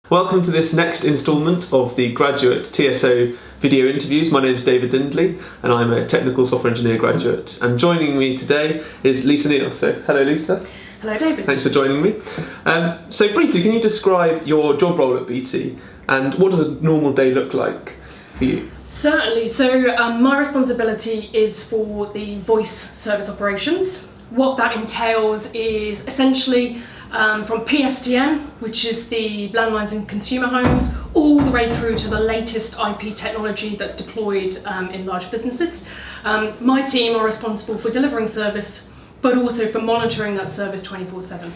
Welcome to this next instalment of the graduate TSO video interviews. My name is David Dindley and I'm a technical software engineer graduate. And joining me today is Lisa Neale. So, hello Lisa. Hello David. Thanks for joining me. So briefly, can you describe your job role at BT and what does a normal day look like for you? Certainly. So my responsibility is for the voice service operations. What that entails is essentially from PSTN, which is the landlines in consumer homes, all the way through to the latest IP technology that's deployed in large businesses. My team are responsible for delivering service, but also for monitoring that service 24/7.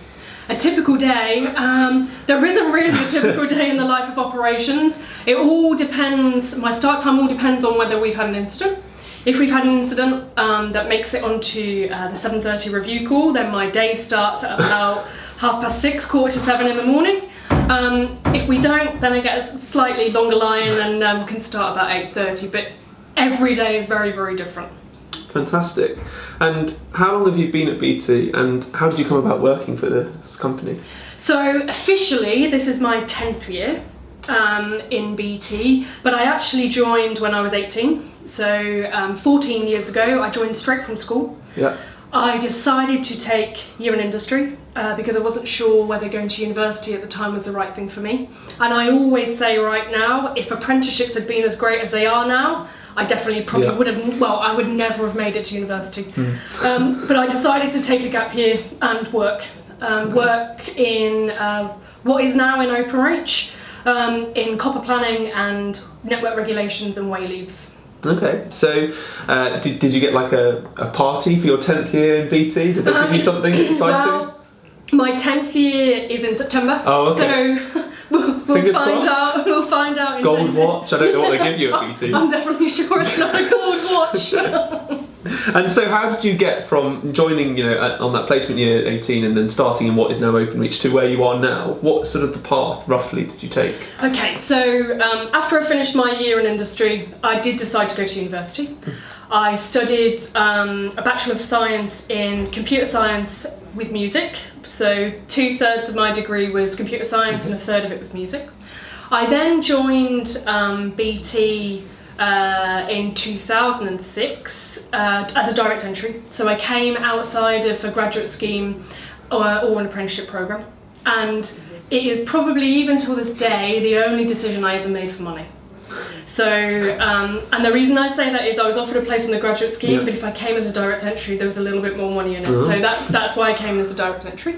A typical day, there isn't really a typical day in the life of operations. It all depends, my start time all depends on whether we've had an incident. If we've had an incident that makes it onto the 7:30 review call, then my day starts at about 6:30, 6:45 in the morning. If we don't, then I get a slightly longer line and can start about 8:30, but every day is very, very different. Fantastic. And how long have you been at BT and how did you come about working for this company? So officially, this is my 10th year in BT, but I actually joined when I was 18. So 14 years ago, I joined straight from school. Yeah. I decided to take year in industry because I wasn't sure whether going to university at the time was the right thing for me. And I always say right now, if apprenticeships had been as great as they are now, I definitely probably would have, well, I would never have made it to university. But I decided to take a gap year and work in what is now in Openreach, in copper planning and network regulations and way leaves. Okay, so did you get like a party for your 10th year in BT? Did they give you something exciting? Well, my 10th year is in September. Oh, okay. So we'll find out. We'll find out in Gold watch? I don't know what they give you at BT. I'm definitely sure it's not a gold watch. And so how did you get from joining, on that placement year 18 and then starting in what is now Openreach to where you are now? What sort of the path roughly did you take? Okay, so after I finished my year in industry, I did decide to go to university. I studied a Bachelor of Science in Computer Science with music. So 2/3 of my degree was computer science and 1/3 of it was music. I then joined BT in 2006 as a direct entry. So I came outside of a graduate scheme or an apprenticeship program. And it is probably, even till this day, the only decision I ever made for money. So, and the reason I say that is I was offered a place on the graduate scheme, but if I came as a direct entry, there was a little bit more money in it. So that's why I came as a direct entry.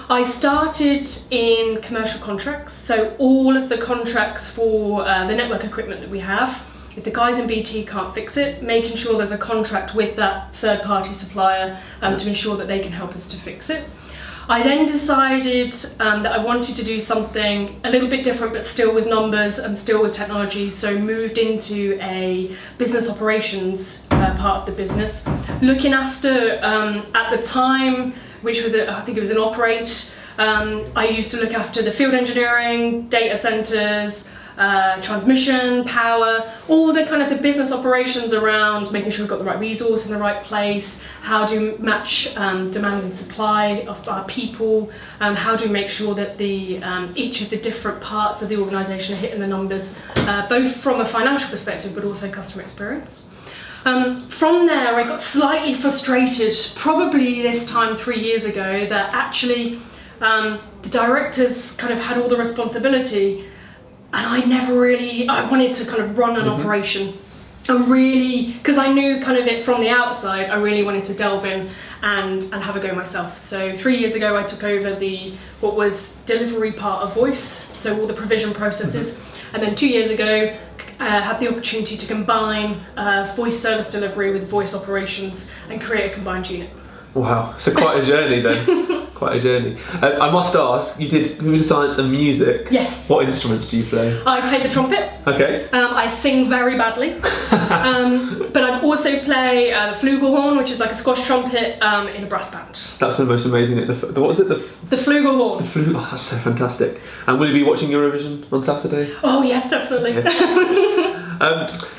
I started in commercial contracts, so all of the contracts for the network equipment that we have, if the guys in BT can't fix it, making sure there's a contract with that third-party supplier to ensure that they can help us to fix it. I then decided that I wanted to do something a little bit different, but still with numbers and still with technology, so moved into a business operations part of the business, looking after, at the time, which was, I think it was in Operate, I used to look after the field engineering, data centres, transmission, power, all the kind of the business operations around making sure we've got the right resource in the right place, how do we match demand and supply of our people, how do we make sure that each of the different parts of the organisation are hitting the numbers, both from a financial perspective but also customer experience. From there I got slightly frustrated, probably this time 3 years ago, that actually the directors kind of had all the responsibility. And I wanted to kind of run an operation and really, because I knew kind of it from the outside, I really wanted to delve in and have a go myself. So 3 years ago, I took over what was delivery part of voice, so all the provision processes. And then 2 years ago, had the opportunity to combine voice service delivery with voice operations and create a combined unit. Wow, so quite a journey then. Quite a journey. I must ask, you did computer science and music. Yes. What instruments do you play? I play the trumpet. Okay. I sing very badly. But I also play the flugelhorn, which is like a squash trumpet in a brass band. That's the most amazing. What was it? The flugelhorn. Oh, that's so fantastic. And will you be watching Eurovision on Saturday? Oh yes, definitely. Yes.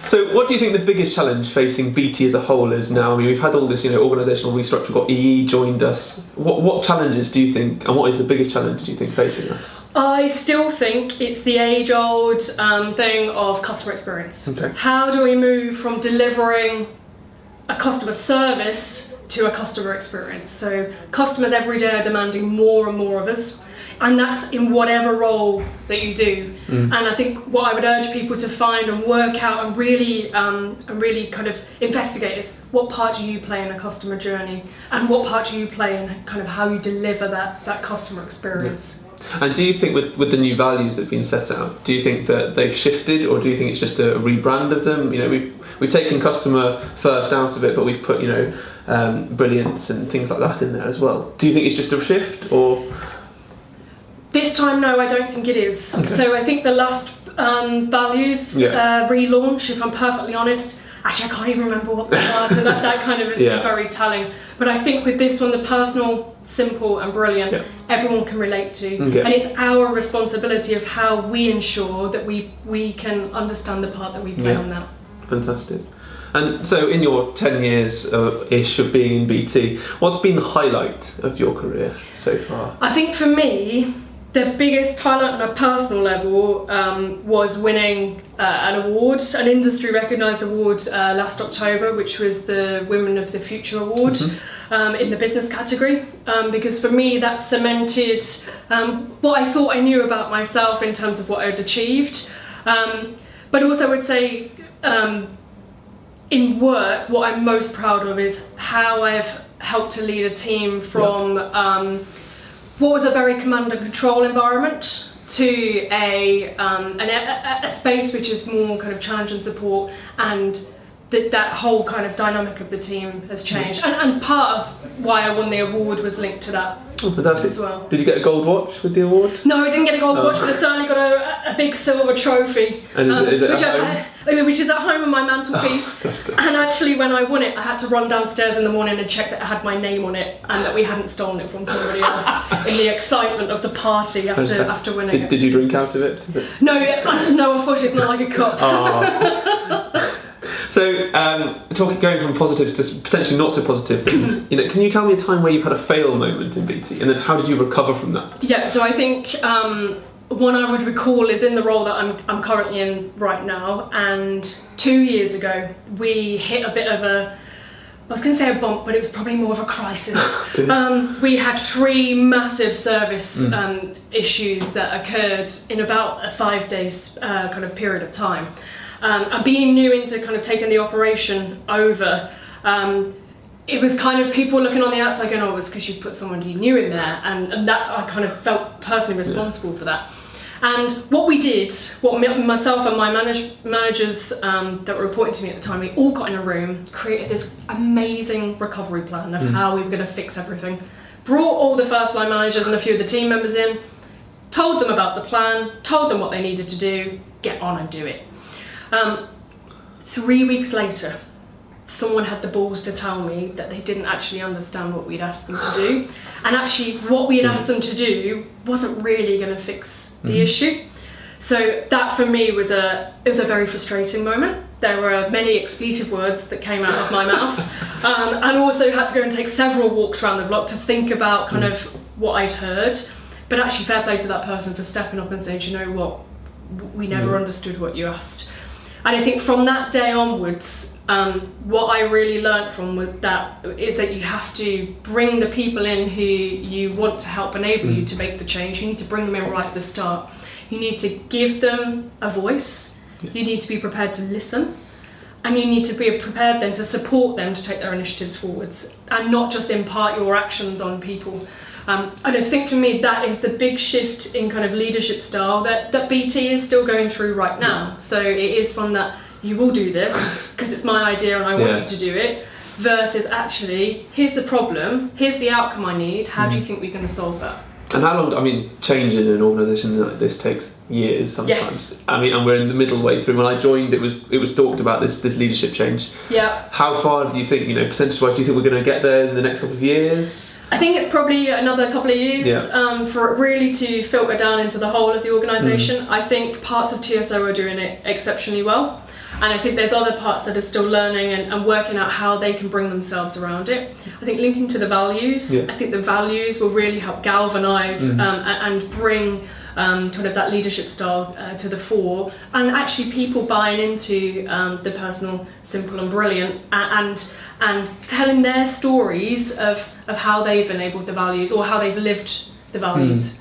So what do you think the biggest challenge facing BT as a whole is now? I mean, we've had all this, organisational restructure. We've got EE joined us. What challenges do you think, and what is the biggest challenge do you think facing us? I still think it's the age-old thing of customer experience. Okay. How do we move from delivering a customer service to a customer experience? So customers every day are demanding more and more of us, and that's in whatever role that you do. And I think what I would urge people to find and work out and really kind of investigate is, what part do you play in a customer journey, and what part do you play in kind of how you deliver that customer experience. And do you think with the new values that have been set out, do you think that they've shifted, or do you think it's just a rebrand of them? We've taken customer first out of it, but we've put brilliance and things like that in there as well. Do you think it's just a shift, or? This time, no, I don't think it is. Okay. So I think the last values relaunch, if I'm perfectly honest, actually I can't even remember what they are, so that kind of is very telling. But I think with this one, the personal, simple and brilliant, everyone can relate to. Okay. And it's our responsibility of how we ensure that we can understand the part that we play on that. Fantastic. And so in your 10 years-ish of being in BT, what's been the highlight of your career so far? I think for me, the biggest highlight on a personal level was winning an award, an industry recognised award last October, which was the Women of the Future Award in the business category, because for me that cemented what I thought I knew about myself in terms of what I'd achieved, but also I would say in work what I'm most proud of is how I've helped to lead a team from what was a very command and control environment to a space which is more kind of challenge and support, and that whole kind of dynamic of the team has changed. And part of why I won the award was linked to that as well. Did you get a gold watch with the award? No, I didn't get a gold watch, but I certainly got a big silver trophy. And is it which is at home on my mantelpiece. And actually when I won it, I had to run downstairs in the morning and check that it had my name on it and that we hadn't stolen it from somebody else in the excitement of the party after winning it. Did you drink out of it? No, unfortunately it's not like a cup. So, going from positives to potentially not so positive things, can you tell me a time where you've had a fail moment in BT, and then how did you recover from that? Yeah, so I think one I would recall is in the role that I'm currently in right now, and 2 years ago we hit a bit of I was going to say a bump, but it was probably more of a crisis. We had 3 massive service issues that occurred in about a 5 days kind of period of time. And being new into kind of taking the operation over, it was kind of people looking on the outside going, oh, it's because you put somebody new in there, and that's, I kind of felt personally responsible for that. And what we did, myself and my managers that were reporting to me at the time, we all got in a room, created this amazing recovery plan of how we were going to fix everything, brought all the first line managers and a few of the team members in, told them about the plan, told them what they needed to do, get on and do it. 3 weeks later, someone had the balls to tell me that they didn't actually understand what we'd asked them to do, and actually what we had asked them to do wasn't really going to fix the issue. So that for me was a very frustrating moment. There were many expletive words that came out of my mouth, and also had to go and take several walks around the block to think about kind of what I'd heard. But actually, fair play to that person for stepping up and saying, "Do you know what? We never understood what you asked." And I think from that day onwards, what I really learnt from that is that you have to bring the people in who you want to help enable you to make the change. You need to bring them in right at the start. You need to give them a voice. You need to be prepared to listen. And you need to be prepared then to support them to take their initiatives forwards and not just impart your actions on people. And I think for me that is the big shift in kind of leadership style that BT is still going through right now. So it is from that you will do this because it's my idea and I want you to do it, versus actually here's the problem, here's the outcome I need, how do you think we're going to solve that? And how long, change in an organisation like this takes years sometimes. Yes. And we're in the middle way through. When I joined, it was talked about this leadership change. Yeah. How far do you think, percentage-wise, do you think we're going to get there in the next couple of years? I think it's probably another couple of years for it really to filter down into the whole of the organisation. I think parts of TSO are doing it exceptionally well. And I think there's other parts that are still learning and working out how they can bring themselves around it. I think linking to the values, I think the values will really help galvanise and bring kind of that leadership style to the fore, and actually people buying into the personal, simple and brilliant, and telling their stories of how they've enabled the values or how they've lived the values.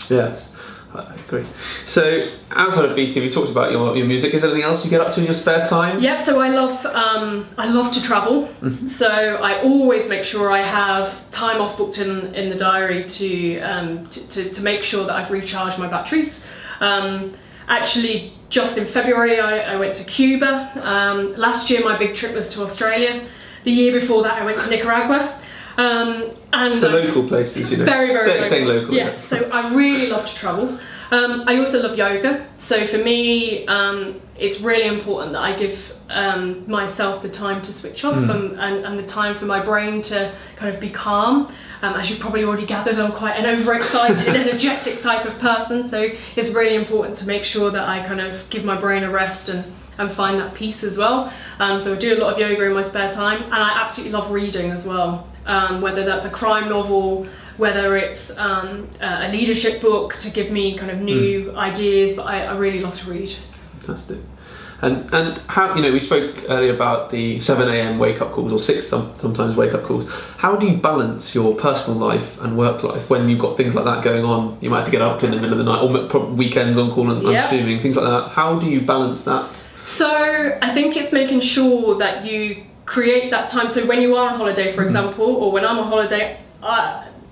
Yes, I agree. So outside of BT, we talked about your music. Is there anything else you get up to in your spare time? Yep. So I love to travel. So I always make sure I have time off booked in the diary to make sure that I've recharged my batteries. Actually, just in February, I went to Cuba. Last year, my big trip was to Australia. The year before that, I went to Nicaragua. And so local places, you know. Very, very staying local. Yes, so I really love to travel. I also love yoga. So for me, it's really important that I give myself the time to switch off and the time for my brain to kind of be calm. As you've probably already gathered, I'm quite an overexcited, energetic type of person. So it's really important to make sure that I kind of give my brain a rest and find that peace as well. So I do a lot of yoga in my spare time, and I absolutely love reading as well. Whether that's a crime novel, whether it's a leadership book to give me kind of new ideas, but I really love to read. Fantastic. And how, you know, we spoke earlier about the 7 a.m. wake-up calls, or 6 sometimes wake-up calls. How do you balance your personal life and work life when you've got things like that going on? You might have to get up in the middle of the night, or probably weekends on call, I'm assuming, things like that. How do you balance that? So I think it's making sure that you create that time. So when you are on holiday, for example, or when I'm on holiday,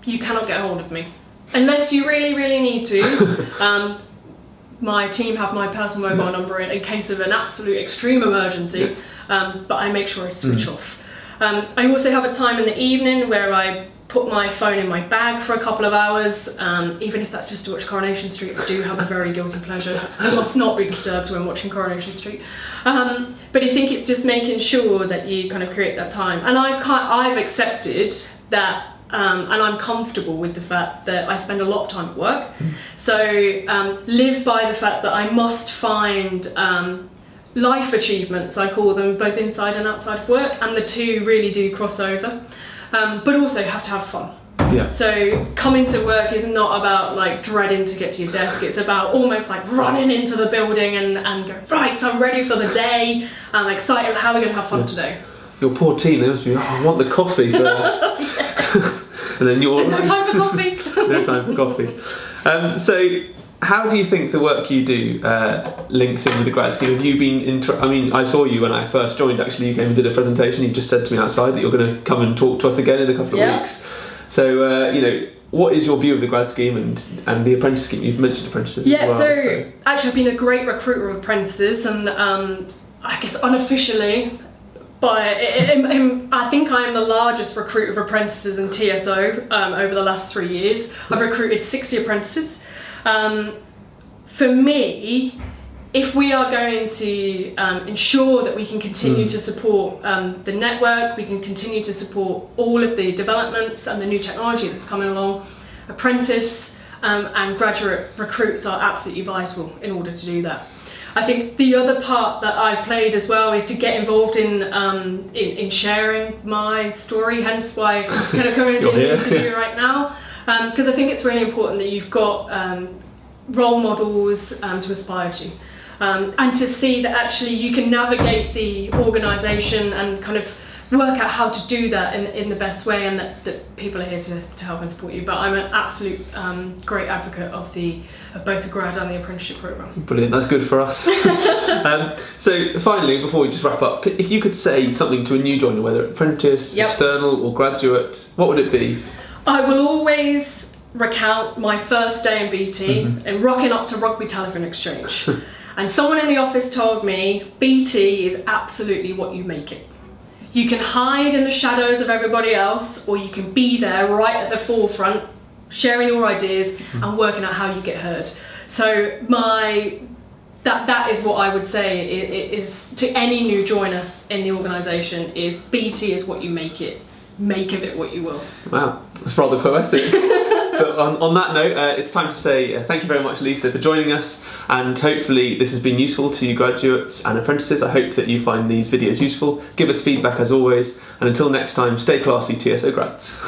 you cannot get hold of me. Unless you really, really need to. My team have my personal mobile number in case of an absolute extreme emergency, but I make sure I switch off. I also have a time in the evening where I put my phone in my bag for a couple of hours, even if that's just to watch Coronation Street. I do have a very guilty pleasure. I must not be disturbed when watching Coronation Street. But I think it's just making sure that you kind of create that time. And I've accepted that, and I'm comfortable with the fact that I spend a lot of time at work. So live by the fact that I must find life achievements, I call them, both inside and outside of work, and the two really do cross over. But also have to have fun. Yeah. So coming to work is not about like dreading to get to your desk. It's about almost like running into the building and go, right, I'm ready for the day. I'm excited. How are we going to have fun today? Your poor team, they must be, I want the coffee first. And then you're... There's no time for coffee. No time for coffee. So how do you think the work you do links in with the grad scheme? Have you been I mean, I saw you when I first joined, actually. You came and did a presentation. You just said to me outside that you're going to come and talk to us again in a couple of weeks. So, you know, what is your view of the grad scheme and the apprentice scheme? You've mentioned apprentices as well. So actually I've been a great recruiter of apprentices, and I guess unofficially, I think I am the largest recruiter of apprentices in TSO over the last 3 years. I've recruited 60 apprentices. For me, if we are going to ensure that we can continue to support the network, we can continue to support all of the developments and the new technology that's coming along, apprentice and graduate recruits are absolutely vital in order to do that. I think the other part that I've played as well is to get involved in sharing my story, hence why I'm kind of coming into the interview right now, because I think it's really important that you've got role models to aspire to. And to see that actually you can navigate the organisation and kind of work out how to do that in the best way, and that people are here to help and support you. But I'm an absolute great advocate of both the grad and the apprenticeship programme. Brilliant, that's good for us. So finally, before we just wrap up, if you could say something to a new joiner, whether apprentice, external or graduate, what would it be? I will always recount my first day in BT and rocking up to Rugby Telephone Exchange. And someone in the office told me, BT is absolutely what you make it. You can hide in the shadows of everybody else, or you can be there right at the forefront, sharing your ideas and working out how you get heard. So that is what I would say is to any new joiner in the organisation, is BT is what you make it. Make of it what you will. Wow, that's rather poetic. But on that note, it's time to say thank you very much, Lisa, for joining us, and hopefully this has been useful to you graduates and apprentices. I hope that you find these videos useful. Give us feedback as always, and until next time, stay classy, TSO grads.